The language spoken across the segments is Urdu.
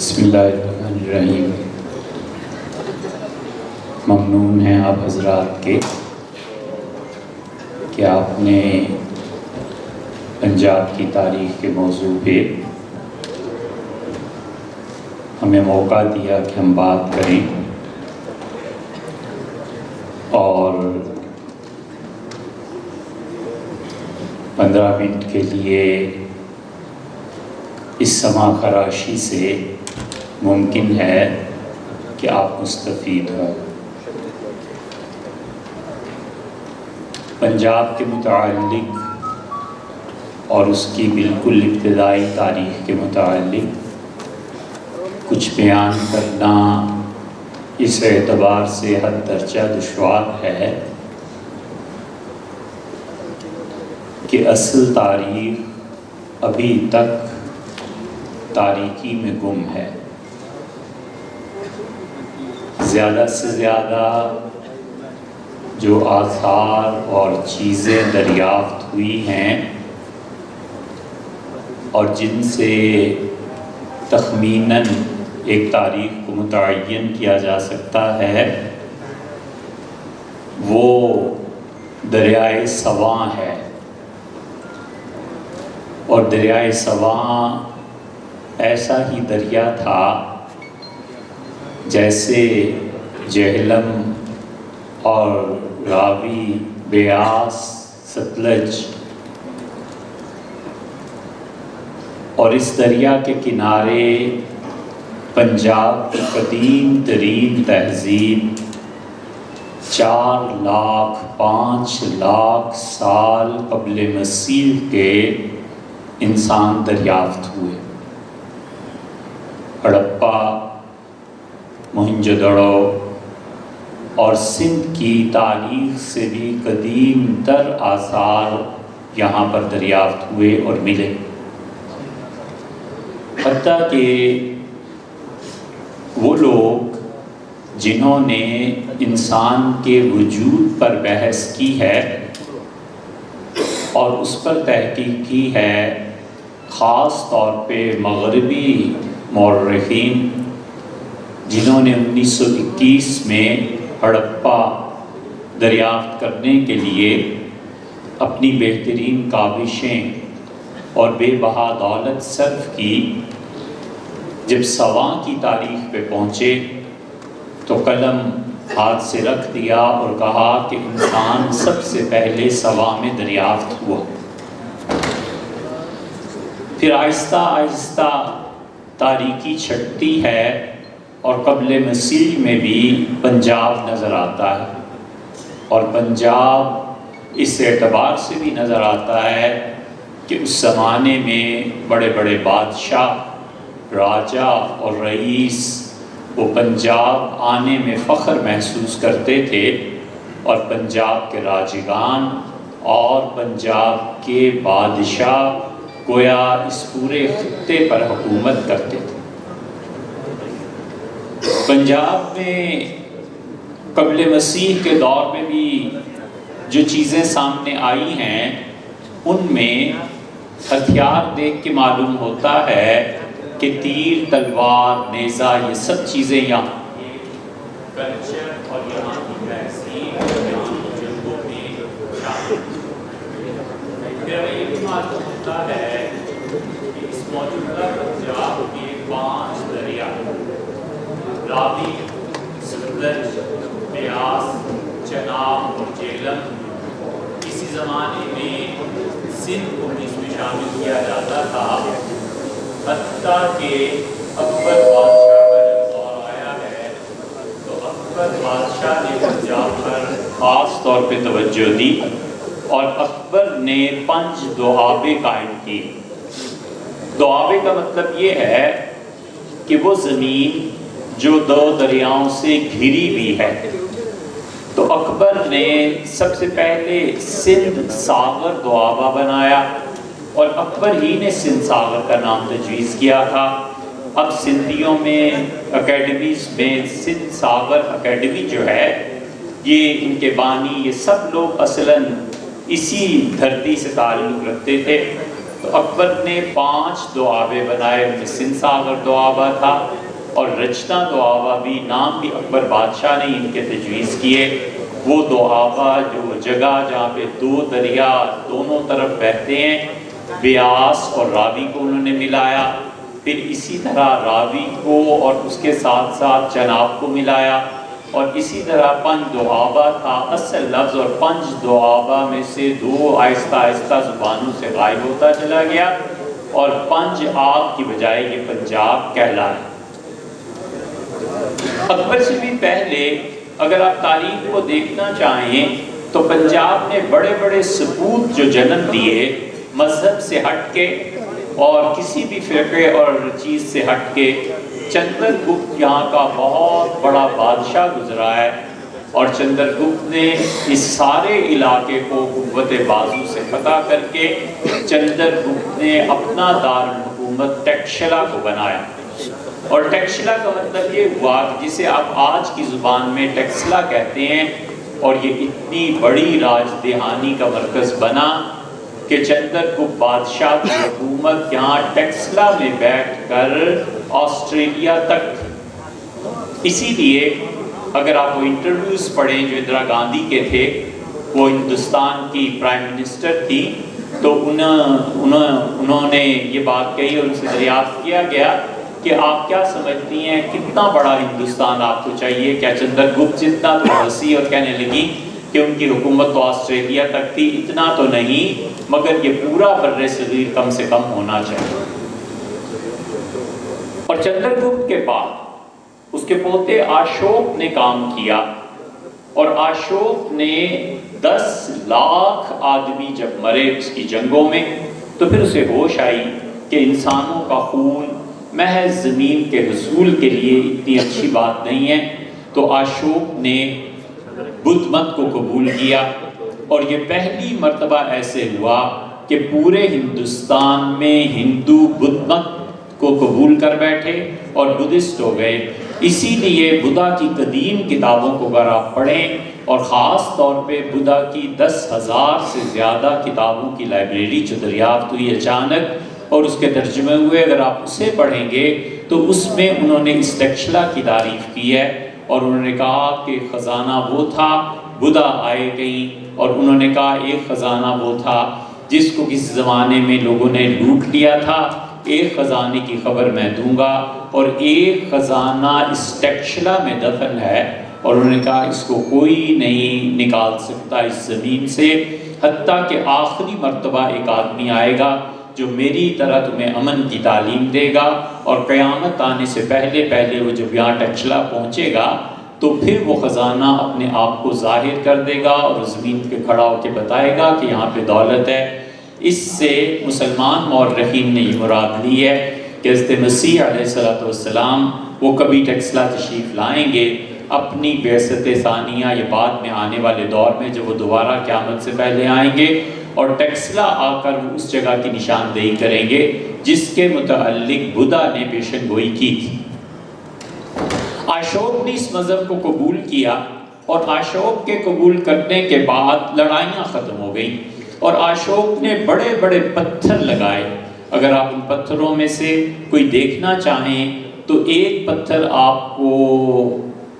بسم اللہ الرحمن الرحیم۔ ممنون ہیں آپ حضرات کے کہ آپ نے پنجاب کی تاریخ کے موضوع پہ ہمیں موقع دیا کہ ہم بات کریں، اور 15 منٹ کے لیے اس سماع خراشی سے ممکن ہے کہ آپ مستفید ہوں۔ پنجاب کے متعلق اور اس کی بالکل ابتدائی تاریخ کے متعلق کچھ بیان کرنا اس اعتبار سے حد درجہ دشوار ہے کہ اصل تاریخ ابھی تک تاریکی میں گم ہے۔ زیادہ سے زیادہ جو آثار اور چیزیں دریافت ہوئی ہیں اور جن سے تخمیناً ایک تاریخ کو متعین کیا جا سکتا ہے، وہ دریائے سواں ہے، اور دریائے سواں ایسا ہی دریا تھا جیسے جہلم اور راوی، بیاس، ستلج، اور اس دریا کے کنارے پنجاب کی قدیم ترین تہذیب 4,05,00,000 سال قبل مسیح کے انسان دریافت ہوئے۔ ہڑپا، موہنجو دڑو اور سندھ کی تاریخ سے بھی قدیم تر آثار یہاں پر دریافت ہوئے اور ملے، حتیٰ کہ وہ لوگ جنہوں نے انسان کے وجود پر بحث کی ہے اور اس پر تحقیق کی ہے، خاص طور پہ مغربی مورخین جنہوں نے 1921 میں ہڑپا دریافت کرنے کے لیے اپنی بہترین کاوشیں اور بے بہا دولت صرف کی، جب سواں کی تاریخ پہ پہنچے تو قلم ہاتھ سے رکھ دیا اور کہا کہ انسان سب سے پہلے سواں میں دریافت ہوا۔ پھر آہستہ آہستہ تاریکی چھٹتی ہے اور قبل مسیح میں بھی پنجاب نظر آتا ہے، اور پنجاب اس اعتبار سے بھی نظر آتا ہے کہ اس زمانے میں بڑے بڑے بادشاہ، راجہ اور رئیس وہ پنجاب آنے میں فخر محسوس کرتے تھے، اور پنجاب کے راجگان اور پنجاب کے بادشاہ گویا اس پورے خطے پر حکومت کرتے تھے۔ پنجاب میں قبل مسیح کے دور میں بھی جو چیزیں سامنے آئی ہیں، ان میں ہتھیار دیکھ کے معلوم ہوتا ہے کہ تیر، تلوار، نیزہ، یہ سب چیزیں یہاں کلچر اور یہاں کی تہذیب اور یہاں کی جنگوں میں شامل ہیں۔ پھر ہمیں یہ بھی معلوم ہوتا ہے کہ اس موجودہ پنجاب کے 5 دریا راوی، ستلج، بیاس، چناب اور جہلم کسی زمانے میں سندھ کو اس میں شامل کیا جاتا تھا، حتیٰ کہ اکبر بادشاہ کا جب دور آیا ہے تو اکبر بادشاہ نے پنجاب پر خاص طور پہ توجہ دی، اور اکبر نے 5 دوآبے قائم کی۔ دوآبے کا مطلب یہ ہے کہ وہ زمین جو 2 دریاؤں سے گھری ہوئی ہے، تو اکبر نے سب سے پہلے سندھ ساغر دوآبہ بنایا، اور اکبر ہی نے سندھ ساغر کا نام تجویز کیا تھا۔ اب سندھیوں میں اکیڈمیز میں سندھ ساغر اکیڈمی جو ہے، یہ ان کے بانی، یہ سب لوگ اصلاً اسی دھرتی سے تعلق رکھتے تھے، تو اکبر نے 5 دوآبے بنائے، ان میں سنساگر دوآبہ تھا اور رچنا دوآبہ بھی، نام بھی اکبر بادشاہ نے ان کے تجویز کیے۔ وہ دوآبہ جو جگہ جہاں پہ 2 دریا دونوں طرف بہتے ہیں، بیاس اور راوی کو انہوں نے ملایا، پھر اسی طرح راوی کو اور اس کے ساتھ ساتھ چناب کو ملایا، اور اسی طرح 5 دوآبہ تھا اصل لفظ، اور 5 دوآبہ میں سے 2 آہستہ آہستہ زبانوں سے غائب ہوتا چلا گیا اور 5 آب کی بجائے یہ پنجاب کہلایا۔ اکبر سے بھی پہلے اگر آپ تاریخ کو دیکھنا چاہیں تو پنجاب نے بڑے بڑے سپوت جو جنم دیے مذہب سے ہٹ کے اور کسی بھی فرقے اور چیز سے ہٹ کے، چندر گپت یہاں کا بہت بڑا بادشاہ گزرا ہے، اور چندر گپت نے اس سارے علاقے کو قوت بازو سے فتح کر کے چندر گپت نے اپنا دارالحکومت ٹیکشلا کو بنایا، اور ٹیکشلا کا مطلب یہ ہوا کہ جسے آپ آج کی زبان میں ٹیکسلا کہتے ہیں، اور یہ اتنی بڑی راج دہانی کا مرکز بنا کہ چندر گپت بادشاہ کی حکومت یہاں ٹیکسلا میں بیٹھ کر آسٹریلیا تک۔ اسی لیے اگر آپ وہ انٹرویوز پڑھیں جو اندرا گاندھی کے تھے، وہ ہندوستان کی پرائم منسٹر تھی، تو انہوں نے یہ بات کہی اور ان سے دریافت کیا گیا کہ آپ کیا سمجھتی ہیں کتنا بڑا ہندوستان آپ کو چاہیے؟ کیا چندر گپت جتنا؟ تو ہنسی اور کہنے لگی کہ ان کی حکومت تو آسٹریلیا تک تھی، اتنا تو نہیں، مگر یہ پورا بر صغیر کم سے کم ہونا چاہیے۔ اور چندر گپت کے بعد اس کے پوتے اشوک نے کام کیا، اور اشوک نے 10 لاکھ آدمی جب مرے اس کی جنگوں میں، تو پھر اسے ہوش آئی کہ انسانوں کا خون محض زمین کے حصول کے لیے اتنی اچھی بات نہیں ہے، تو اشوک نے بدھ مت کو قبول کیا، اور یہ پہلی مرتبہ ایسے ہوا کہ پورے ہندوستان میں ہندو بدھ مت کو قبول کر بیٹھے اور بدھسٹ ہو گئے۔ اسی لیے بدھا کی قدیم کتابوں کو اگر آپ پڑھیں، اور خاص طور پہ بدھا کی 10,000 سے زیادہ کتابوں کی لائبریری جو دریافت ہوئی اچانک اور اس کے ترجمے ہوئے، اگر آپ اسے پڑھیں گے تو اس میں انہوں نے اس ٹیکشلا کی تعریف کی ہے، اور انہوں نے کہا کہ خزانہ وہ تھا، بدھا آئے کہیں، اور انہوں نے کہا ایک خزانہ وہ تھا جس کو کسی زمانے میں لوگوں نے لوٹ لیا تھا، ایک خزانے کی خبر میں دوں گا، اور ایک خزانہ اس ٹیکشلا میں دفن ہے، اور انہوں نے کہا اس کو کوئی نہیں نکال سکتا اس زمین سے، حتیٰ کہ آخری مرتبہ ایک آدمی آئے گا جو میری طرح تمہیں امن کی تعلیم دے گا، اور قیامت آنے سے پہلے پہلے وہ جب یہاں ٹیکشلا پہنچے گا تو پھر وہ خزانہ اپنے آپ کو ظاہر کر دے گا اور زمین پہ کھڑا ہو کے بتائے گا کہ یہاں پہ دولت ہے۔ اس سے مسلمان مورخین نے یہ مراد لی ہے کہ حضرت مسیح علیہ السلام وہ کبھی ٹیکسلا تشریف لائیں گے اپنی بعثت ثانیہ یا بعد میں آنے والے دور میں، جب وہ دوبارہ قیامت سے پہلے آئیں گے، اور ٹیکسلا آ کر وہ اس جگہ کی نشاندہی کریں گے جس کے متعلق بدھا نے پیشن گوئی کی تھی۔ اشوک نے اس مذہب کو قبول کیا، اور اشوک کے قبول کرنے کے بعد لڑائیاں ختم ہو گئیں، اور اشوک نے بڑے بڑے پتھر لگائے۔ اگر آپ ان پتھروں میں سے کوئی دیکھنا چاہیں تو ایک پتھر آپ کو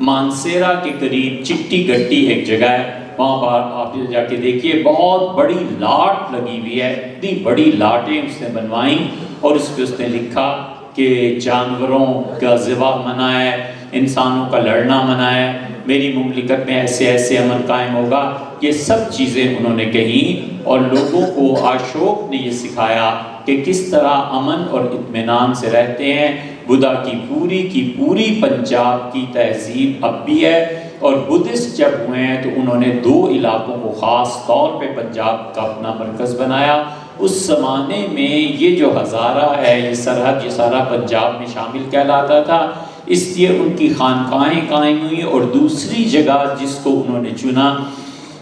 مانسیرا کے قریب چٹی گٹی ایک جگہ ہے، وہاں پر آپ جا کے دیکھیے، بہت بڑی لاٹ لگی ہوئی ہے، اتنی بڑی لاٹیں اس نے بنوائیں، اور اس پہ اس نے لکھا کہ جانوروں کا ذبح منع ہے، انسانوں کا لڑنا منع ہے، میری مملکت میں ایسے ایسے امن قائم ہوگا۔ یہ سب چیزیں انہوں نے کہیں، اور لوگوں کو اشوک نے یہ سکھایا کہ کس طرح امن اور اطمینان سے رہتے ہیں۔ بدھا کی پوری پنجاب کی تہذیب اب بھی ہے، اور بدھسٹ جب ہوئے ہیں تو انہوں نے 2 علاقوں کو خاص طور پہ پنجاب کا اپنا مرکز بنایا۔ اس زمانے میں یہ جو ہزارہ ہے، یہ سرحد، یہ سارا پنجاب میں شامل کہلاتا تھا، اس لیے ان کی خانقاہیں قائم ہوئی، اور دوسری جگہ جس کو انہوں نے چنا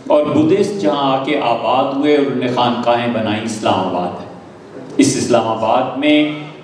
اور بدھسٹ جہاں آ کے آباد ہوئے اور انہوں نے خانقاہیں بنائی، اسلام آباد ہے۔ اس اسلام آباد میں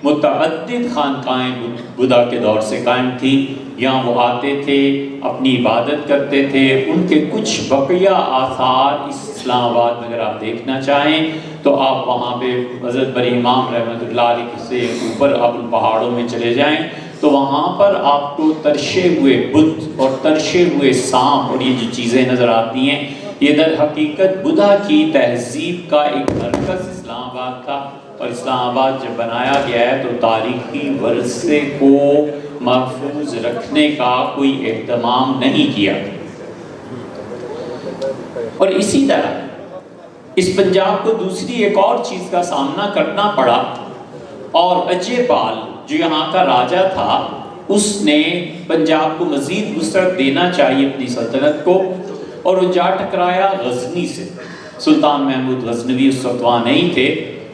متعدد خانقاہیں بدھا کے دور سے قائم تھی، یہاں وہ آتے تھے، اپنی عبادت کرتے تھے۔ ان کے کچھ بقیہ آثار اس اسلام آباد میں اگر آپ دیکھنا چاہیں تو آپ وہاں پہ حضرت بڑی امام رحمۃ اللہ علیہ سے اوپر آپ ان پہاڑوں میں چلے جائیں تو وہاں پر آپ کو ترشے ہوئے بت اور ترشے ہوئے سانپ اور یہ جو چیزیں نظر آتی ہیں، یہ در حقیقت بدھا کی تہذیب کا ایک مرکز اسلام آباد تھا۔ اور اسلام آباد جب بنایا گیا ہے تو تاریخی ورثے کو محفوظ رکھنے کا کوئی اہتمام نہیں کیا۔ اور اسی طرح اس پنجاب کو دوسری ایک اور چیز کا سامنا کرنا پڑا، اور اجے پال جو یہاں کا راجہ تھا اس نے پنجاب کو مزید وسعت دینا چاہیے اپنی سلطنت کو، اور وہ جا ٹکرایا غزنی سے۔ سلطان محمود غزنوی اس وقت وہاں نہیں تھے،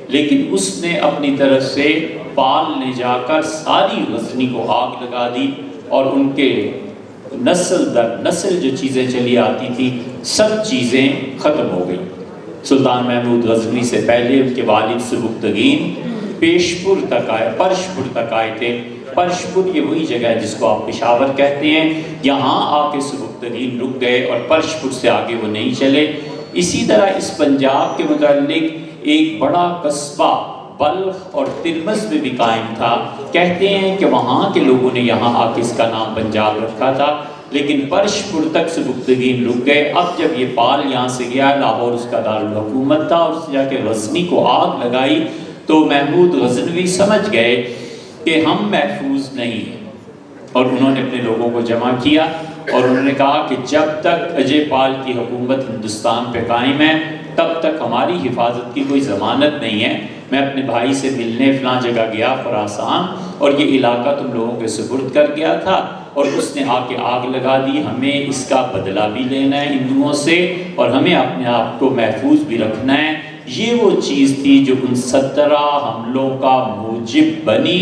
لیکن اس نے اپنی طرف سے پال نے جا کر ساری غزنی کو آگ لگا دی، اور ان کے نسل در نسل جو چیزیں چلی آتی تھی سب چیزیں ختم ہو گئی۔ سلطان محمود غزنوی سے پہلے ان کے والد سبکتگین پیشپور تک آئے، پرشپور تک آئے تھے۔ پرشپور یہ وہی جگہ ہے جس کو آپ پشاور کہتے ہیں، یہاں آ کے سبکتگین رک گئے اور پرشپور سے آگے وہ نہیں چلے۔ اسی طرح اس پنجاب کے متعلق ایک بڑا قصبہ بلخ اور ترمز میں بھی قائم تھا۔ کہتے ہیں کہ وہاں کے لوگوں نے یہاں آ کے اس کا نام پنجاب رکھا تھا، لیکن پرشپور تک سبکتگین رک گئے۔ اب جب یہ پال یہاں سے گیا، لاہور اس کا دارالحکومت تھا، اور اس نے جا کے غزنی کو آگ لگائی، تو محمود غزنوی سمجھ گئے کہ ہم محفوظ نہیں ہیں، اور انہوں نے اپنے لوگوں کو جمع کیا اور انہوں نے کہا کہ جب تک اجے پال کی حکومت ہندوستان پہ قائم ہے تب تک ہماری حفاظت کی کوئی ضمانت نہیں ہے۔ میں اپنے بھائی سے ملنے فلاں جگہ گیا خراسان، اور یہ علاقہ تم لوگوں کے سپرد کر گیا تھا، اور اس نے آ کے آگ لگا دی، ہمیں اس کا بدلہ بھی لینا ہے ہندوؤں سے، اور ہمیں اپنے آپ کو محفوظ بھی رکھنا ہے۔ یہ وہ چیز تھی جو ان 17 حملوں کا موجب بنی۔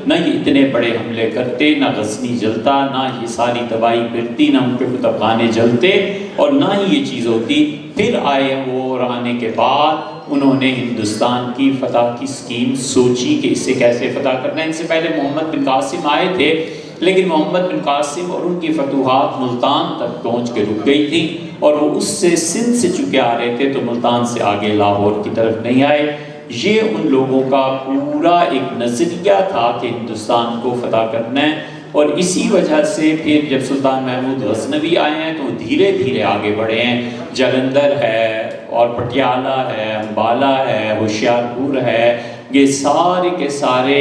نہ یہ اتنے بڑے حملے کرتے، نہ غزنی جلتا، نہ یہ ساری تباہی پھرتی، نہ ان کے کتب خانے جلتے، اور نہ ہی یہ چیز ہوتی۔ پھر آئے وہ، اور آنے کے بعد انہوں نے ہندوستان کی فتح کی سکیم سوچی کہ اسے کیسے فتح کرنا ہے۔ ان سے پہلے محمد بن قاسم آئے تھے، لیکن محمد بن قاسم اور ان کی فتوحات ملتان تک پہنچ کے رک گئی تھی، اور وہ اس سے سندھ سے چکے آ رہے تھے، تو ملتان سے آگے لاہور کی طرف نہیں آئے۔ یہ ان لوگوں کا پورا ایک نظریہ تھا کہ ہندوستان کو فتح کرنا ہے، اور اسی وجہ سے پھر جب سلطان محمود غزنوی آئے ہیں تو وہ دھیرے دھیرے آگے بڑھے ہیں۔ جلندھر ہے، اور پٹیالہ ہے، امبالہ ہے، ہوشیار پور ہے، یہ سارے کے سارے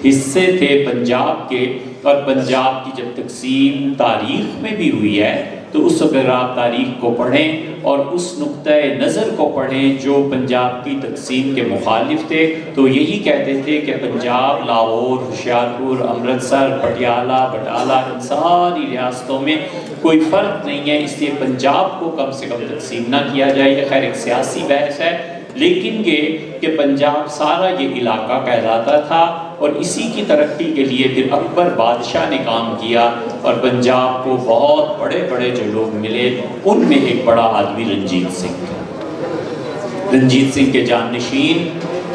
حصے تھے پنجاب کے۔ اور پنجاب کی جب تقسیم تاریخ میں بھی ہوئی ہے تو اس وقت اگر آپ تاریخ کو پڑھیں اور اس نقطۂ نظر کو پڑھیں جو پنجاب کی تقسیم کے مخالف تھے، تو یہی کہتے تھے کہ پنجاب، لاہور، ہوشیارپور، امرتسر، پٹیالہ، بٹالہ، ان ساری ریاستوں میں کوئی فرق نہیں ہے، اس لیے پنجاب کو کم سے کم تقسیم نہ کیا جائے۔ یہ خیر ایک سیاسی بحث ہے، لیکن یہ کہ پنجاب سارا یہ علاقہ کہلاتا تھا، اور اسی کی ترقی کے لیے پھر اکبر بادشاہ نے کام کیا، اور پنجاب کو بہت بڑے بڑے جو لوگ ملے، ان میں ایک بڑا آدمی رنجیت سنگھ۔ رنجیت سنگھ کے جانشین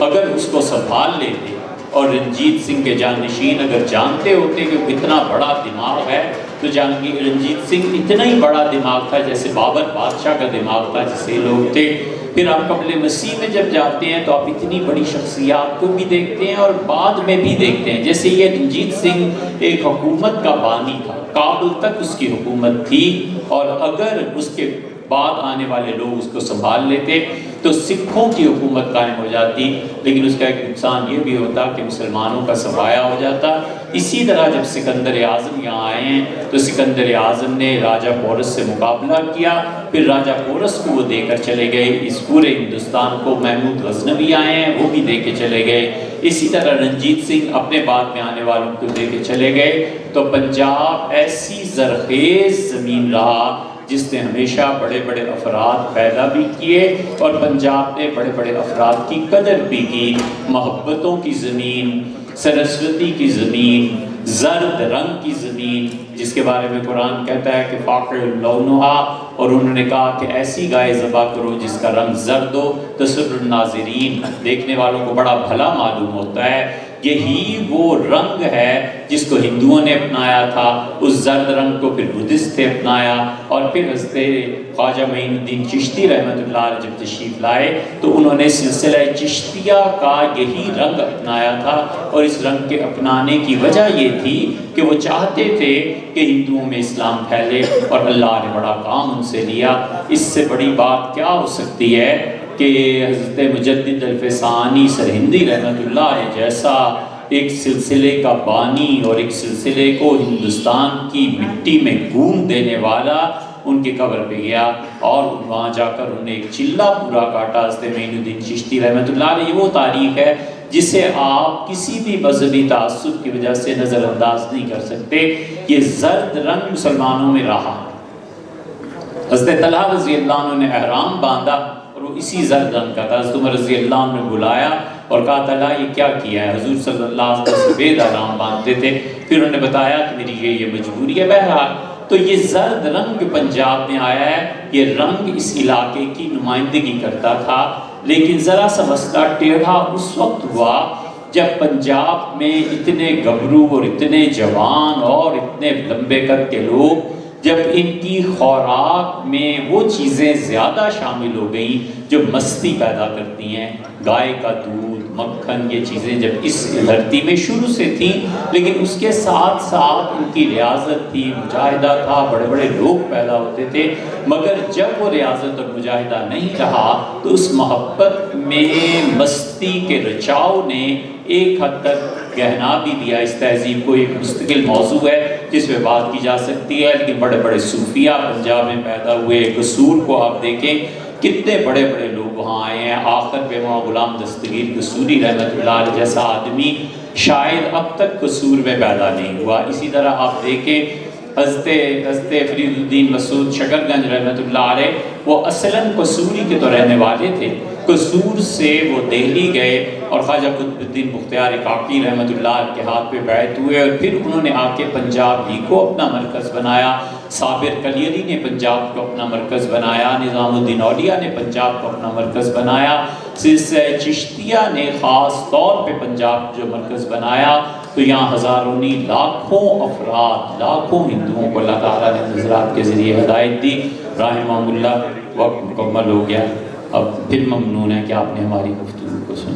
اگر اس کو سنبھال لیتے، اور رنجیت سنگھ کے جانشین اگر جانتے ہوتے کہ وہ اتنا بڑا دماغ ہے، تو جہانگیر رنجیت سنگھ اتنا ہی بڑا دماغ تھا جیسے بابر بادشاہ کا دماغ تھا، جیسے لوگ تھے۔ پھر آپ قبل مسیح میں جب جاتے ہیں تو آپ اتنی بڑی شخصیات کو بھی دیکھتے ہیں اور بعد میں بھی دیکھتے ہیں، جیسے یہ رنجیت سنگھ ایک حکومت کا بانی تھا، کابل تک اس کی حکومت تھی، اور اگر اس کے بعد آنے والے لوگ اس کو سنبھال لیتے تو سکھوں کی حکومت قائم ہو جاتی، لیکن اس کا ایک نقصان یہ بھی ہوتا کہ مسلمانوں کا سفایا ہو جاتا۔ اسی طرح جب سکندر اعظم یہاں آئے ہیں تو سکندر اعظم نے راجہ پورس سے مقابلہ کیا، پھر راجہ پورس کو وہ دے کر چلے گئے، اس پورے ہندوستان کو محمود غزنوی آئے ہیں وہ بھی دے کے چلے گئے، اسی طرح رنجیت سنگھ اپنے بعد میں آنے والوں کو دے کے چلے گئے۔ تو پنجاب ایسی زرخیز زمین رہا جس نے ہمیشہ بڑے بڑے افراد پیدا بھی کیے، اور پنجاب نے بڑے بڑے افراد کی قدر بھی کی۔ محبتوں کی زمین، سرسوتی کی زمین، زرد رنگ کی زمین، جس کے بارے میں قرآن کہتا ہے کہ فاقع لونہا، اور انہوں نے کہا کہ ایسی گائے ذبح کرو جس کا رنگ زرد ہو، تسر الناظرین، دیکھنے والوں کو بڑا بھلا معلوم ہوتا ہے۔ یہی وہ رنگ ہے جس کو ہندوؤں نے اپنایا تھا، اس زرد رنگ کو پھر بدھسٹ نے اپنایا، اور پھر حضرت خواجہ معین الدین چشتی رحمۃ اللہ علیہ جب تشریف لائے تو انہوں نے سلسلہ چشتیہ کا یہی رنگ اپنایا تھا، اور اس رنگ کے اپنانے کی وجہ یہ تھی کہ وہ چاہتے تھے کہ ہندوؤں میں اسلام پھیلے، اور اللہ نے بڑا کام ان سے لیا۔ اس سے بڑی بات کیا ہو سکتی ہے کہ حضرت مجدد الفسانی سرہندی رحمۃ اللہ علیہ جیسا ایک سلسلے کا بانی اور ایک سلسلے کو ہندوستان کی مٹی میں گون دینے والا ان کے قبر پہ گیا، اور وہاں جا کر انہوں نے ایک چلہ پورا کاٹا حضرت معین الدین چشتی رحمۃ اللہ علیہ۔ یہ وہ تاریخ ہے جسے آپ کسی بھی مذہبی تعصب کی وجہ سے نظر انداز نہیں کر سکتے۔ یہ زرد رنگ مسلمانوں میں رہا۔ حضرت طلحہ رضی اللہ عنہ نے احرام باندھا اور وہ اسی زرد رنگ کا تھا۔ حضرت عمر رضی اللہ عنہ نے بلایا اور کہا طلحہ یہ کیا کیا ہے؟ حضور صلی اللہ علیہ وسلم سفید احرام باندھتے تھے۔ پھر انہوں نے بتایا کہ میری یہ مجبوری ہے۔ بہرحال تو یہ زرد رنگ جو پنجاب میں آیا ہے، یہ رنگ اس علاقے کی نمائندگی کرتا تھا، لیکن ذرا سا مسئلہ ٹیڑھا اس وقت ہوا جب پنجاب میں اتنے گبرو اور اتنے جوان اور اتنے لمبے قد کے لوگ، جب ان کی خوراک میں وہ چیزیں زیادہ شامل ہو گئیں جو مستی پیدا کرتی ہیں، گائے کا دودھ، مکھن، یہ چیزیں جب اس دھرتی میں شروع سے تھیں، لیکن اس کے ساتھ ساتھ ان کی ریاضت تھی، مجاہدہ تھا، بڑے بڑے لوگ پیدا ہوتے تھے، مگر جب وہ ریاضت اور مجاہدہ نہیں رہا تو اس محبت میں مستی کے رچاؤ نے ایک حد تک گہنا بھی دیا اس تہذیب کو۔ ایک مستقل موضوع ہے جس پہ بات کی جا سکتی ہے، لیکن بڑے بڑے صوفیہ پنجاب میں پیدا ہوئے۔ قصور کو آپ دیکھیں، کتنے بڑے بڑے لوگ وہاں آئے ہیں، آخر پہ وہاں غلام دستگیر قصوری رحمۃ اللہ علیہ جیسا آدمی شاید اب تک قصور میں پیدا نہیں ہوا۔ اسی طرح آپ دیکھیں حضرت فرید الدین مسعود شکر گنج رحمۃ اللہ علیہ، وہ اصلاً قصوری کے تو رہنے والے تھے، قصور سے وہ دہلی گئے اور خواجہ قطب الدین بختیار کاکی رحمۃ اللہ علیہ کے ہاتھ پہ بیعت ہوئے، اور پھر انہوں نے آ کے پنجاب ہی کو اپنا مرکز بنایا۔ صابر کلیری نے پنجاب کو اپنا مرکز بنایا، نظام الدین اولیاء نے پنجاب کو اپنا مرکز بنایا، سلسلہ چشتیہ نے خاص طور پہ پنجاب جو مرکز بنایا۔ تو یہاں ہزاروں نہیں لاکھوں افراد، لاکھوں ہندوؤں کو اللہ تعالیٰ نے نظرات کے ذریعے ہدایت دی۔ رحمہ اللہ، وقت مکمل ہو گیا، اب پھر ممنون ہے کہ آپ نے ہماری گفتگو کو سنا۔